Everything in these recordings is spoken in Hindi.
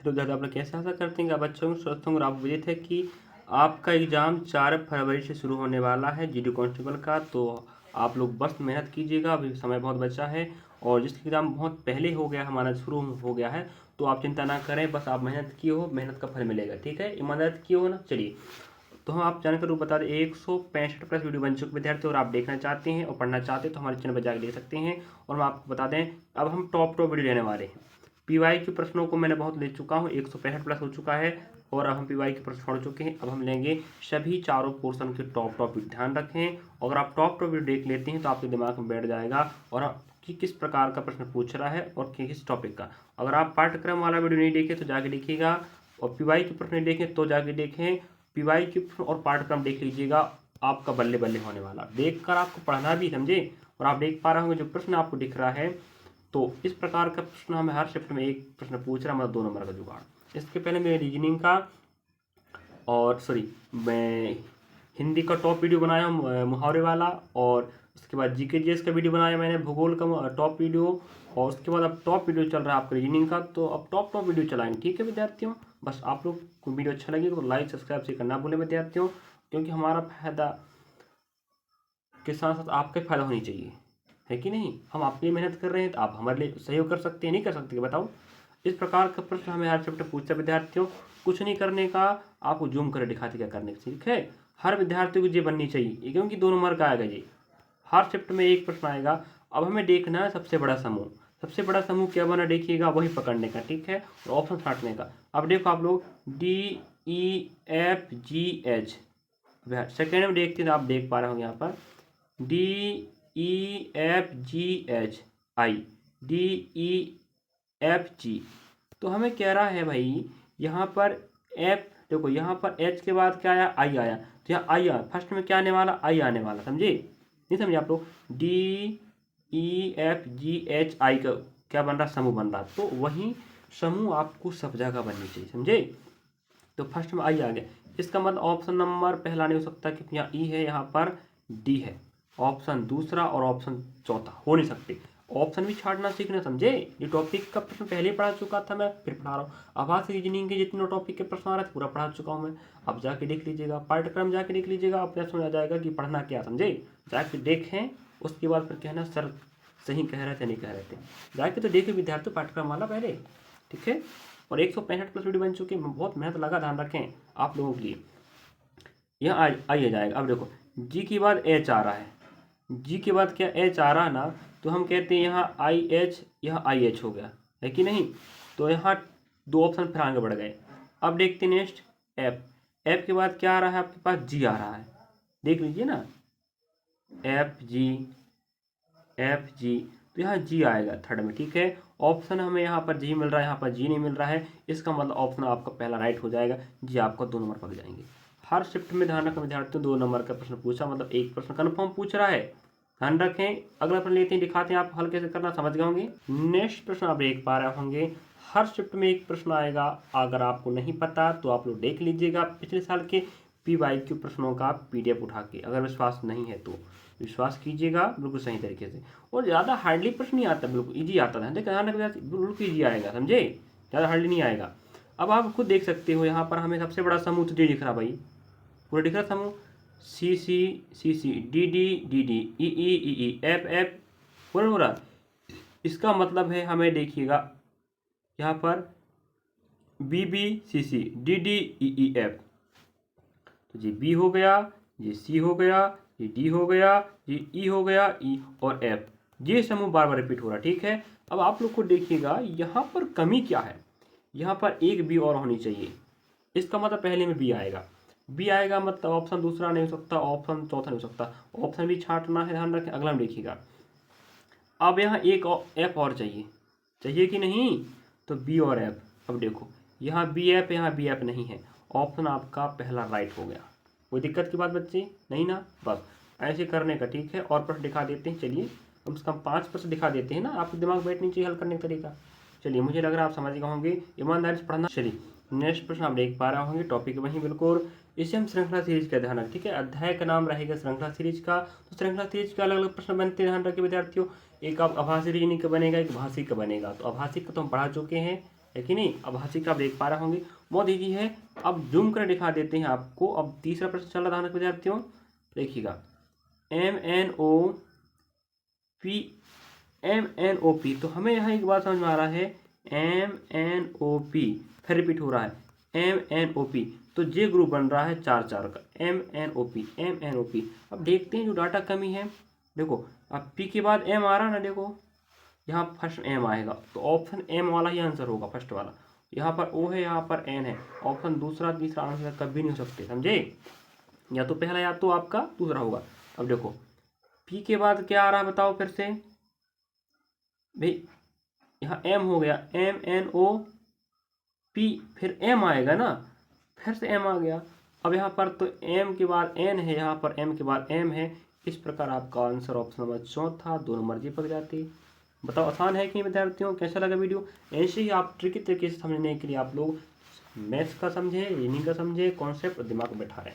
हेलो दादा, आप लोग कैसे आशा करते हैं कि आप अच्छे होंगे, स्वस्थ होंगे। और आप विदित है कि आपका एग्ज़ाम 4 फरवरी से शुरू होने वाला है जीडी कांस्टेबल का। तो आप लोग बस मेहनत कीजिएगा, अभी समय बहुत बचा है। और जिसका एग्ज़ाम बहुत पहले हो गया, हमारा शुरू हो गया है, तो आप चिंता ना करें, बस आप मेहनत किए हो, मेहनत का फल मिलेगा। ठीक है, ईमानदारी किए हो ना। चलिए, तो हम आप जानकर बता दें, 165 प्लस वीडियो बन चुके विद्यार्थी, और आप देखना चाहते हैं और पढ़ना चाहते हैं तो हमारे चैनल पर जाकर देख सकते हैं। और हम आपको बता दें, अब हम टॉप वीडियो लेने वाले हैं। पीवाई के प्रश्नों को मैंने बहुत ले चुका हूँ, 165 प्लस हो चुका है, और अब हम पीवाई के प्रश्न छोड़ चुके हैं। अब हम लेंगे सभी चारों पोर्शन के टॉप ध्यान रखें। अगर आप टॉप वीडियो देख लेते हैं तो आपके दिमाग में बैठ जाएगा और कि किस प्रकार का प्रश्न पूछ रहा है और किस टॉपिक का। अगर आप पाठ्यक्रम वाला वीडियो नहीं देखें तो जाके देखिएगा, और पीवाई के प्रश्न नहीं देखें तो जाके देखें। पीवाई के प्रश्न और पाठ्यक्रम देख लीजिएगा, आपका बल्ले बल्ले होने वाला। देखकर आपको पढ़ना भी समझे, और आप देख पा रहे होंगे जो प्रश्न आपको दिख रहा है। तो इस प्रकार का प्रश्न हमें हर शिफ्ट में एक प्रश्न पूछ रहा है, मतलब 2 नंबर का जुगाड़। इसके पहले मैं रीजनिंग का और मैं हिंदी का टॉप वीडियो बनाया हूँ, मुहावरे वाला। और उसके बाद जीके जीएस का वीडियो बनाया मैंने, भूगोल का टॉप वीडियो। और उसके बाद अब टॉप वीडियो चल रहा है आपका रीजनिंग का, तो अब टॉप वीडियो चलाएंगे। ठीक है विद्यार्थियों, बस आप लोग को वीडियो अच्छा लगेगा तो लाइक सब्सक्राइब से करना भूलें विद्यार्थियों, क्योंकि हमारा फायदा के साथ साथ आपका फायदा होनी चाहिए, है कि नहीं। हम आपके लिए मेहनत कर रहे हैं तो आप हमारे लिए सहयोग कर सकते हैं, नहीं कर सकते बताओ। इस प्रकार का प्रश्न हमें हर चैप्टर पूछता है विद्यार्थियों। कुछ नहीं करने का, आपको जूम कर दिखाते क्या करने का। ठीक है, हर विद्यार्थी को ये बननी चाहिए, क्योंकि 2 नंबर का आएगा जी। हर चैप्टर में एक प्रश्न आएगा। अब हमें देखना है सबसे बड़ा समूह। सबसे बड़ा समूह क्या बना देखिएगा, वही पकड़ने का। ठीक है, और ऑप्शन छांटने का। अब देखो आप लोग, DEFGH। सेकेंड में देखते हैं, आप देख पा रहे होंगे यहाँ पर DEFGH, DEFG। तो हमें कह रहा है भाई, यहाँ पर एफ देखो, यहाँ पर एच के बाद क्या आया, आई आया। तो यहाँ आई आया, फर्स्ट में क्या आने वाला, आई आने वाला। समझे नहीं समझे आप लोग। DEFGHI का क्या बन रहा, समूह बन रहा। तो वही समूह आपको सब जगह बननी चाहिए, समझे। तो फर्स्ट में आई आ गया, इसका मतलब ऑप्शन नंबर पहला नहीं हो सकता, क्योंकि यहाँ ई है, यहाँ पर डी है। ऑप्शन दूसरा और ऑप्शन चौथा हो नहीं सकते। ऑप्शन भी छाटना सीखना, समझे। ये टॉपिक का प्रश्न पहले पढ़ा चुका था मैं, फिर पढ़ा रहा हूँ। आवाज रीजनिंग के जितने टॉपिक के प्रश्न आ रहे थे पूरा पढ़ा चुका हूँ मैं। अब जाके देख लीजिएगा, पाठ्यक्रम जाके देख लीजिएगा, आपको समझ आ जाएगा कि पढ़ना क्या, समझे। जाके देखें, उसके बाद फिर कहना सर सही कह रहे थे नहीं कह रहे थे। जाके तो देखे विद्यार्थी पाठ्यक्रम वाला पहले। ठीक है, और 165 प्लस वीडियो बन चुकी है, बहुत मेहनत लगा, ध्यान रखें आप लोगों के लिए। यह आइए जाएगा। अब देखो, जी के बाद एच आ रहा है, जी के बाद क्या एच आ रहा है ना, तो हम कहते हैं यहाँ आई एच, यहाँ आई एच हो गया, है कि नहीं। तो यहाँ 2 ऑप्शन फिर आगे बढ़ गए। अब देखते हैं नेक्स्ट एफ। एफ के बाद क्या आ रहा है आपके पास, जी आ रहा है, देख लीजिए ना, एफ जी। तो यहाँ जी आएगा थर्ड में। ठीक है, ऑप्शन हमें यहाँ पर जी मिल रहा है, यहाँ पर जी नहीं मिल रहा है। इसका मतलब ऑप्शन आपका पहला राइट हो जाएगा, जी आपका 2 नंबर पक जाएंगे। हर शिफ्ट में ध्यान रखें विद्यार्थियों, 2 नंबर का प्रश्न पूछा मतलब एक प्रश्न कन्फर्म पूछ रहा है, ध्यान रखें। अगला प्रश्न लेते हैं, दिखाते हैं आप हल कैसे करना, समझ गए होंगे। नेक्स्ट प्रश्न आप देख पा रहे होंगे, हर शिफ्ट में एक प्रश्न आएगा। अगर आपको नहीं पता तो आप लोग देख लीजिएगा पिछले साल के PYQ प्रश्नों का PDF उठा के, अगर विश्वास नहीं है तो विश्वास कीजिएगा बिल्कुल सही तरीके से। और ज़्यादा हार्डली प्रश्न नहीं आता, बिल्कुल ईजी आता था, बिल्कुल ईजी आएगा, समझे, ज़्यादा हार्डली नहीं आएगा। अब आप खुद देख सकते हो, यहाँ पर हमें सबसे बड़ा समूह तो दिख रहा भाई, पूरा दिख रहा समूह, CC DD EE F पूरा। इसका मतलब है, हमें देखिएगा यहाँ पर BB CC DD EE F। तो ये बी हो गया, ये सी हो गया, ये डी हो गया, ये ई हो गया, ई और एफ। ये समूह बार बार रिपीट हो रहा है। ठीक है, अब आप लोग को देखिएगा यहाँ पर कमी क्या है, यहाँ पर एक बी और होनी चाहिए। इसका मतलब पहले में बी आएगा, बी आएगा मतलब ऑप्शन दूसरा नहीं हो सकता, ऑप्शन चौथा नहीं हो सकता, ऑप्शन भी छांटना है, ध्यान रखें। अगला में देखिएगा, अब यहाँ एक एफ और चाहिए, चाहिए कि नहीं, तो बी और एफ। अब देखो, यहाँ बी एफ, यहाँ बी एफ नहीं है, ऑप्शन आपका पहला राइट हो गया। कोई दिक्कत की बात बच्चे नहीं ना, बस ऐसे करने का। ठीक है, और प्रश्न दिखा देते हैं, चलिए कम से कम 5 प्रश्न दिखा देते हैं ना, आपके दिमाग बैठनी चाहिए हल करने का तरीका। चलिए, मुझे लग रहा है आप समझ गए होंगे, ईमानदारी से पढ़ना। चलिए नेक्स्ट प्रश्न आप देख पा रहे होंगे, टॉपिक वहीं बिल्कुल। इसे हम श्रृंखला सीरीज का ध्यान रखें। ठीक है, अध्याय का नाम रहेगा श्रृंखला सीरीज का। तो श्रृंखला सीरीज के अलग अलग प्रश्न बनते हैं, ध्यान रखें विद्यार्थियों। एक आप आभासी रीजनिंग का बनेगा, एक भाषिक का बनेगा। तो आभासी का तो हम पढ़ा चुके हैं, है कि नहीं। अब हंसी का आप देख पा रहे होंगे, बहुत ईजी है। अब जूम कर दिखा देते हैं आपको। अब तीसरा प्रश्न चल रहा था ध्यान विद्यार्थियों, देखिएगा MNOP, MNOP। तो हमें यहाँ एक बात समझ में आ रहा है, MNOP फिर रिपीट हो रहा है MNOP। तो जे ग्रुप बन रहा है 4 का, MNOP। अब देखते हैं जो डाटा कमी है, देखो अब P के बाद M आ रहा है ना, देखो यहाँ फर्स्ट M आएगा, तो ऑप्शन M वाला ही आंसर होगा, फर्स्ट वाला। यहाँ पर O है, यहाँ पर N है, ऑप्शन दूसरा तीसरा आंसर कभी नहीं हो सकते, समझे। या तो पहला या तो आपका दूसरा होगा। अब देखो P के बाद क्या आ रहा है बताओ फिर से भाई, यहाँ M हो गया, MNOP, फिर M आएगा ना, फिर से M आ गया। अब यहाँ पर तो M के बाद N है, यहाँ पर M के बाद M है। इस प्रकार आपका आंसर ऑप्शन नंबर चौथा, 2 नंबर जी पक जाती। बताओ आसान है कि नहीं विद्यार्थियों, कैसा लगा वीडियो। ऐसे ही आप ट्रिकी तरीके से समझने के लिए आप लोग मैथ्स का समझे, रीजनिंग का समझे, कॉन्सेप्ट और दिमाग में बैठा रहे,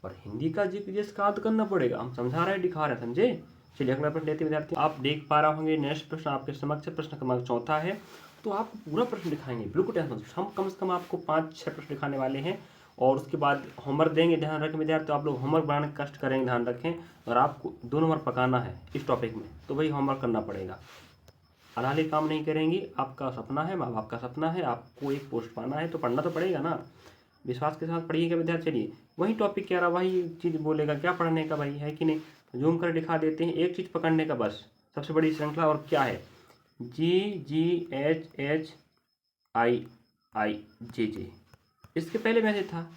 और हिंदी का जीपीएस का याद करना पड़ेगा। हम समझा रहे हैं, दिखा रहे हैं, समझे। चलिए अगला प्रश्न लेते विद्यार्थी। आप देख पा रहे होंगे नेक्स्ट प्रश्न आपके समक्ष, प्रश्न क्रमांक चौथा है। तो आप पूरा प्रश्न दिखाएंगे, बिल्कुल टेंशन। हम कम से कम आपको 5-6 प्रश्न दिखाने वाले हैं, और उसके बाद होमवर्क देंगे। ध्यान रखें विद्यार्थी, आप लोग होमवर्क बनाने का कष्ट करेंगे, ध्यान रखें। और आपको 2 नंबर पकाना है इस टॉपिक में, तो भाई होमवर्क करना पड़ेगा। अनाली काम नहीं करेंगी। आपका सपना है, माँ बाप का सपना है, आपको एक पोस्ट पाना है, तो पढ़ना तो पड़ेगा ना। विश्वास के साथ पढ़िएगा विद्यार्थी। चलिए वही टॉपिक कह रहा, वही चीज़ बोलेगा, क्या पढ़ने का भाई, है कि नहीं। जूम कर दिखा देते हैं, एक चीज़ पकड़ने का बस, सबसे बड़ी श्रृंखला। और क्या है, GGHHIIJJ, इसके पहले मैसेज था।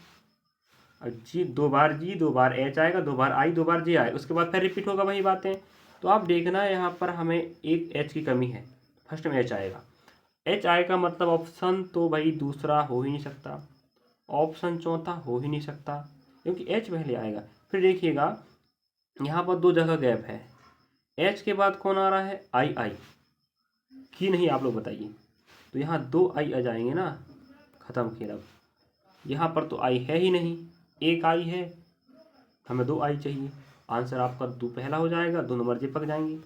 अब जी 2 बार G, 2 बार H आएगा, 2 बार I, 2 बार J आएगा, उसके बाद फिर रिपीट होगा वही बातें। तो आप देखना यहाँ पर हमें एक H की कमी है, फर्स्ट में H आएगा। H आएगा मतलब ऑप्शन तो भाई दूसरा हो ही नहीं सकता, ऑप्शन चौथा हो ही नहीं सकता, क्योंकि H पहले आएगा। फिर देखिएगा यहाँ पर 2 जगह गैप है, H के बाद कौन आ रहा है, I की नहीं, आप लोग बताइए। तो यहाँ 2 I आ जाएंगे ना, खत्म खेल। अब यहाँ पर तो I है ही नहीं, एक I है, हमें 2 I चाहिए। आंसर आपका 2 पहला हो जाएगा, 2 नंबर चिपक जाएंगे।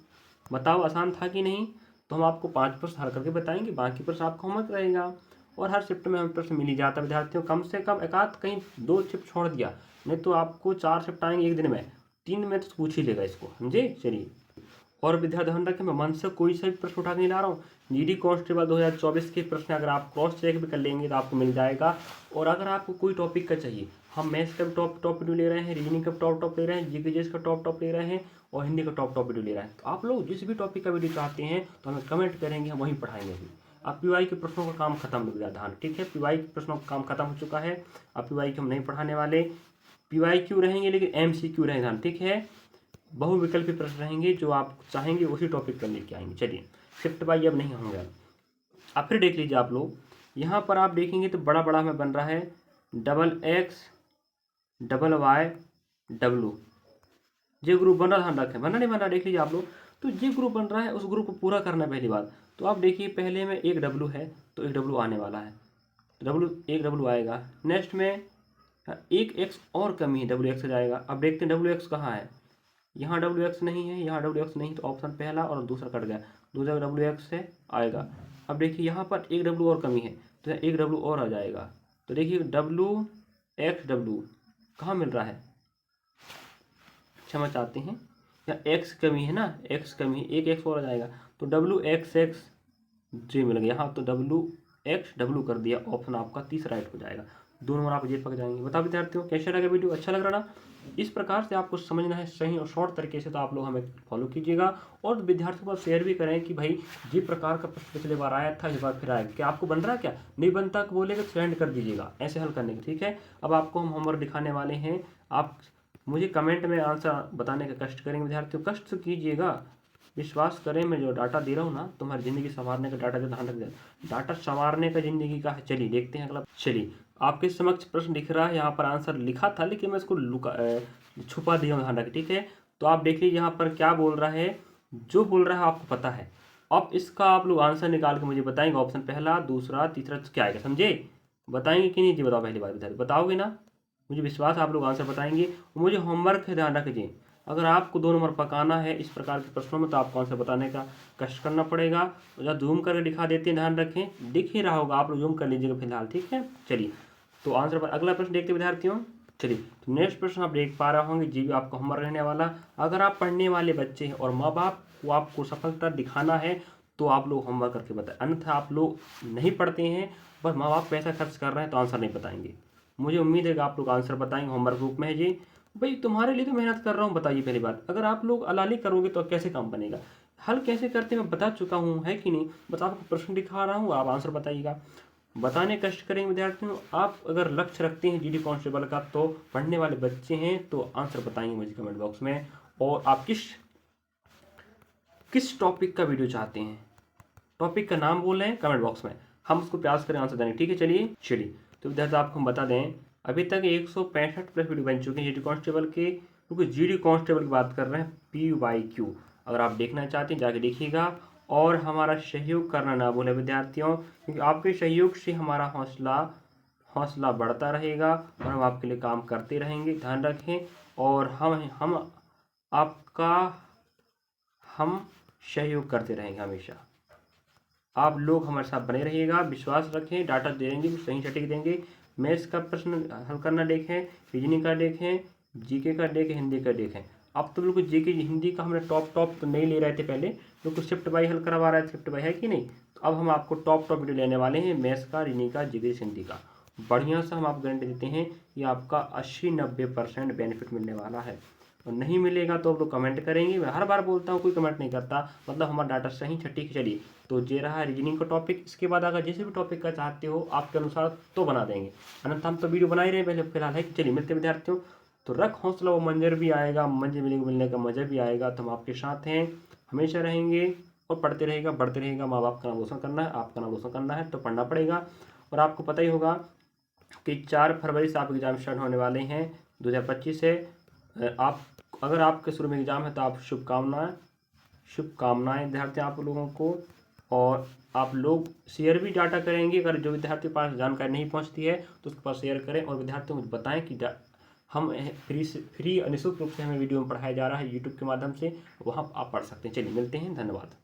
बताओ आसान था कि नहीं। तो हम आपको 5 प्रश्न हल करके बताएंगे, बाकी प्रश्न आपका होमवर्क रहेगा। और हर शिफ्ट में हमें प्रश्न मिल ही जाता है विद्यार्थियों, कम से कम एक आध कहीं 2 शिफ्ट छोड़ दिया, नहीं तो आपको 4 शिफ्ट आएंगे एक दिन में, 3 में तो पूछ ही लेगा इसको, समझे। चलिए और विद्यार्थी ध्यान रखें, मैं मन से कोई सा भी प्रश्न उठा के नहीं ला रहा हूँ। जीडी कांस्टेबल 2024 के प्रश्न अगर आप क्रॉस चेक भी कर लेंगे तो आपको मिल जाएगा। और अगर आपको कोई टॉपिक का चाहिए, हम मैथ्स का भी टॉप वीडियो ले रहे हैं, रीजनिंग का टॉप ले रहे हैं, जीकेजीएस का टॉप ले रहे हैं, और हिंदी का टॉप वीडियो ले रहे हैं। तो आप लोग जिस भी टॉपिक का वीडियो चाहते हैं तो हमें कमेंट करेंगे, हम वहीं पढ़ाएंगे भी। अब पीवाई के प्रश्नों का काम खत्म हो गया, ध्यान ठीक है, पीवाई के प्रश्नों का काम खत्म हो चुका है। अब पीवाई हम नहीं पढ़ाने वाले, पीवाई क्यों रहेंगे लेकिन MCQ रहेंगे, ध्यान ठीक है। बहुविकल्पी प्रश्न रहेंगे, जो आप चाहेंगे उसी टॉपिक पर लेके आएंगे। चलिए शिफ्ट बाई अब नहीं होंगे। अब फिर देख लीजिए आप लोग, यहाँ पर आप देखेंगे तो बड़ा बड़ा हमें बन रहा है XXYW, जे ग्रुप बन रहा, ध्यान रखें, बनना नहीं बन रहा, देख लीजिए आप लोग। तो जे ग्रुप बन रहा है, उस ग्रुप को पूरा करना है पहली बात। तो आप देखिए पहले में एक W है, तो एक W आने वाला है, एक W आएगा। नेक्स्ट में एक X और कमी है, WX जाएगा। अब देखते हैं WX कहाँ है, यहाँ WX नहीं है, यहाँ WX नहीं, तो ऑप्शन पहला और दूसरा कट गया, दूसरा WX से आएगा। अब देखिए यहाँ पर एक W और कमी है, तो यहाँ एक W और आ जाएगा। तो देखिए WXW कहाँ मिल रहा है, क्षमा चाहते हैं, यहाँ X कमी है ना, X कमी है, एक X और आ जाएगा, तो WXXJ मिल गया। यहाँ तो WXW कर दिया, ऑप्शन आपका तीसरा राइट हो जाएगा, 2 नंबर आप ये पक जाएंगे। बताओ विद्यार्थियों कैसा लगा वीडियो, अच्छा लग रहा ना। इस प्रकार से आपको समझना है सही और शॉर्ट तरीके से, तो आप लोग हमें फॉलो कीजिएगा और विद्यार्थियों को शेयर भी करें कि भाई जिस प्रकार का प्रश्न पिछले बार आया था इस बार फिर आएगा, क्या आपको बन रहा है, क्या नहीं बनता बोलेगा सेंड कर दीजिएगा, ऐसे हल करने के, ठीक है। अब आपको हम होमवर्क दिखाने वाले हैं, आप मुझे कमेंट में आंसर बताने का कष्ट करेंगे विद्यार्थियों, कष्ट तो कीजिएगा। विश्वास करें, मैं जो डाटा दे रहा हूँ ना, तुम्हारी ज़िंदगी संवारने का डाटा, जो ध्यान रख देना, डाटा संवारने का ज़िंदगी का है। चलिए देखते हैं अगला। चलिए आपके समक्ष प्रश्न दिख रहा है, यहाँ पर आंसर लिखा था लेकिन मैं इसको छुपा दिया हूँ, ध्यान रखें, ठीक है। तो आप देख लीजिए यहाँ पर क्या बोल रहा है, जो बोल रहा है आपको पता है। अब इसका आप लोग आंसर निकाल के मुझे बताएंगे, ऑप्शन पहला दूसरा तीसरा क्या आएगा, समझे। बताएंगे कि नहीं जी, बताओ पहली बात बताओगे ना, मुझे विश्वास आप लोग आंसर बताएंगे। मुझे होमवर्क है, ध्यान रखिए, अगर आपको 2 नंबर पकाना है इस प्रकार के प्रश्नों में तो आपको आंसर बताने का कष्ट करना पड़ेगा। तो जब जूम करके दिखा देते हैं, ध्यान रखें, दिख ही रहा होगा, आप लोग जूम कर लीजिएगा फिलहाल, ठीक है। चलिए तो आंसर पर अगला प्रश्न देखते विद्यार्थियों। चलिए तो नेक्स्ट प्रश्न आप देख पा रहे होंगे, जी आपका होमवर्क रहने वाला। अगर आप पढ़ने वाले बच्चे हैं और माँ बाप को आपको सफलता दिखाना है तो आप लोग होमवर्क करके बताएं, अन्यथा आप लोग नहीं पढ़ते हैं, बस माँ बाप पैसा खर्च कर रहे हैं तो आंसर नहीं बताएंगे। मुझे उम्मीद है कि आप लोग आंसर बताएंगे, होमवर्क ग्रुप में है जी। भाई तुम्हारे लिए तो मेहनत कर रहा हूँ, बताइए पहली बात, अगर आप लोग अलाली करोगे तो कैसे काम बनेगा। हल कैसे करते हैं मैं बता चुका हूँ, है कि नहीं, बस आपको प्रश्न दिखा रहा हूँ, आप आंसर बताइएगा। बताने कष्ट करेंगे विद्यार्थियों। आप अगर लक्ष्य रखते हैं जीडी कांस्टेबल का, तो पढ़ने वाले बच्चे हैं तो आंसर बताएंगे मुझे कमेंट बॉक्स में। और आप किस टॉपिक का वीडियो चाहते हैं, टॉपिक का नाम बोल रहे हैं कमेंट बॉक्स में, हम उसको प्रयास करें आंसर देने, ठीक है। चलिए तो विद्यार्थी आपको हम बता दें, अभी तक 165 प्लस वीडियो बन चुके हैं जीडी कांस्टेबल के, क्योंकि जीडी कांस्टेबल की बात कर रहे हैं PYQ। अगर आप देखना चाहते हैं जाके देखिएगा, और हमारा सहयोग करना ना भूलें विद्यार्थियों, क्योंकि आपके सहयोग से हमारा हौसला बढ़ता रहेगा और हम आपके लिए काम करते रहेंगे, ध्यान रखें। और हम आपका हम सहयोग करते रहेंगे हमेशा। आप लोग हमारे साथ बने रहिएगा, विश्वास रखें, डाटा दे देंगे, सही सटीक देंगे। मैथ्स का प्रश्न हल करना देखें, रीजनिंग का देखें, जीके का देखें, हिंदी का देखें। अब तो बिल्कुल जीके हिंदी का हमने टॉप तो नहीं ले रहे थे पहले, बिल्कुल शिफ्ट बाई हल करवा रहे थे, शिफ्ट बाई है कि नहीं। तो अब हम आपको टॉप वीडियो लेने वाले हैं, मैथ्स का, रीजनिंग का, जीके हिंदी का। बढ़िया सा हम आपको गारंटी देते हैं कि आपका 80-90% बेनिफिट मिलने वाला है। और नहीं मिलेगा तो आप लोग कमेंट करेंगे, मैं हर बार बोलता हूँ कोई कमेंट नहीं करता, मतलब हमारा डाटा सही सटीक। चलिए तो ये रहा रीजनिंग का टॉपिक। इसके बाद अगर जिस भी टॉपिक का चाहते हो आपके अनुसार तो बना देंगे, अन्यथा हम तो वीडियो बना ही रहे पहले फिलहाल, है कि। चलिए मिलते विद्यार्थियों, तो रख हौसला, वो मंजर भी आएगा, मंजर मिलने का मजा भी आएगा। तो हम आपके साथ हैं, हमेशा रहेंगे, और पढ़ते रहेगा, बढ़ते रहेगा। माँ बाप का नाम रोशन करना है, आपका नाम रोशन करना है, तो पढ़ना पड़ेगा। और आपको पता ही होगा कि 4 फरवरी से आपके एग्जाम स्टार्ट होने वाले हैं, 2025 से। आप अगर आपके शुरू में एग्जाम है तो आप शुभकामनाएं विद्यार्थी आप लोगों को। और आप लोग शेयर भी डाटा करेंगे, अगर जो विद्यार्थी के पास जानकारी नहीं पहुंचती है तो उसके पास शेयर करें, और विद्यार्थियों को बताएं कि हम फ्री निःशुल्क रूप से हमें वीडियो में पढ़ाया जा रहा है यूट्यूब के माध्यम से, वहाँ आप पढ़ सकते हैं। चलिए मिलते हैं, धन्यवाद।